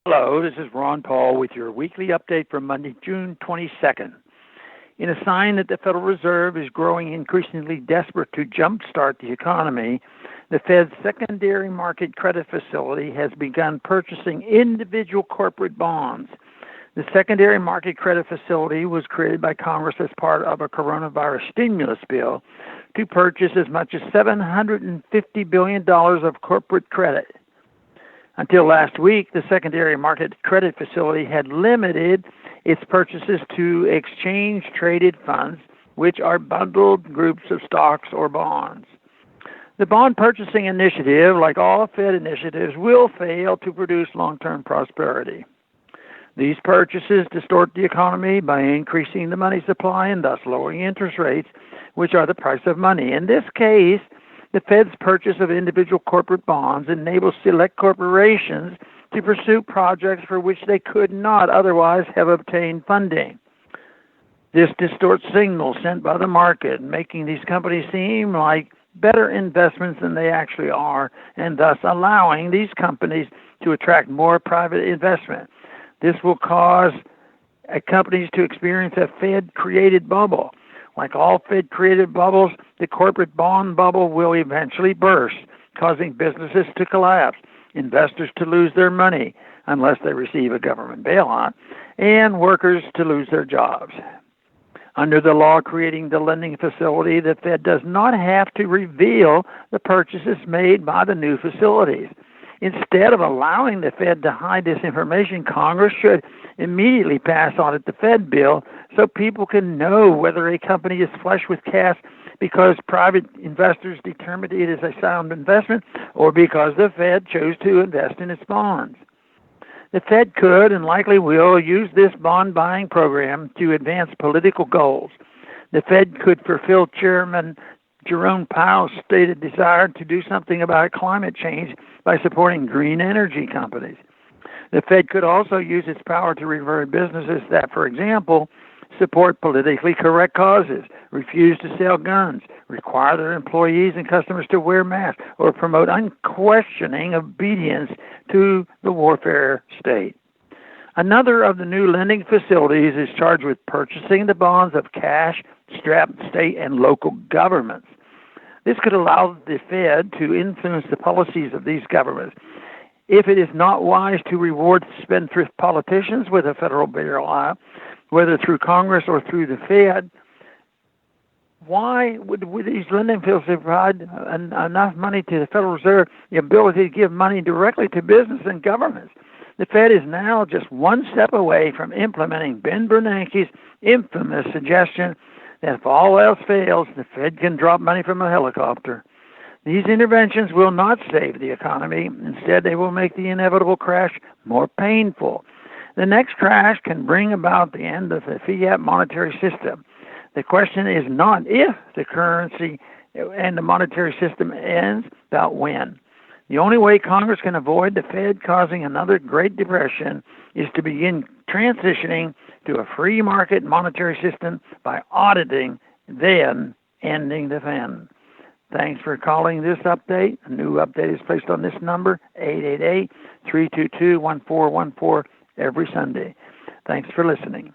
Hello, this is Ron Paul with your weekly update for Monday, June 22nd. In a sign that the Federal Reserve is growing increasingly desperate to jumpstart the economy, the Fed's secondary market credit facility has begun purchasing individual corporate bonds. The secondary market credit facility was created by Congress as part of a coronavirus stimulus bill to purchase as much as $750 billion of corporate credit. Until last week, the secondary market credit facility had limited its purchases to exchange-traded funds, which are bundled groups of stocks or bonds. The bond purchasing initiative, like all Fed initiatives, will fail to produce long-term prosperity. These purchases distort the economy by increasing the money supply and thus lowering interest rates, which are the price of money. In this case, the Fed's purchase of individual corporate bonds enables select corporations to pursue projects for which they could not otherwise have obtained funding. This distorts signals sent by the market, making these companies seem like better investments than they actually are, and thus allowing these companies to attract more private investment. This will cause companies to experience a Fed-created bubble. Like all Fed-created bubbles, the corporate bond bubble will eventually burst, causing businesses to collapse, investors to lose their money unless they receive a government bailout, and workers to lose their jobs. Under the law creating the lending facility, the Fed does not have to reveal the purchases made by the new facilities. Instead of allowing the Fed to hide this information, Congress should immediately pass on the Fed bill so people can know whether a company is flush with cash because private investors determined it is a sound investment or because the Fed chose to invest in its bonds. The Fed could and likely will use this bond buying program to advance political goals. The Fed could fulfill Chairman Jerome Powell's stated desire to do something about climate change by supporting green energy companies. The Fed could also use its power to reward businesses that, for example, support politically correct causes, refuse to sell guns, require their employees and customers to wear masks, or promote unquestioning obedience to the warfare state. Another of the new lending facilities is charged with purchasing the bonds of cash-strapped state and local governments. This could allow the Fed to influence the policies of these governments. If it is not wise to reward spendthrift politicians with a federal bailout, whether through Congress or through the Fed, why would these lending facilities provide enough money to the Federal Reserve, the ability to give money directly to business and governments? The Fed is now just one step away from implementing Ben Bernanke's infamous suggestion that if all else fails, the Fed can drop money from a helicopter. These interventions will not save the economy. Instead, they will make the inevitable crash more painful. The next crash can bring about the end of the fiat monetary system. The question is not if the currency and the monetary system ends, but when. The only way Congress can avoid the Fed causing another Great Depression is to begin transitioning to a free market monetary system by auditing, then ending the Fed. Thanks for calling this update. A new update is placed on this number, 888-322-1414, every Sunday. Thanks for listening.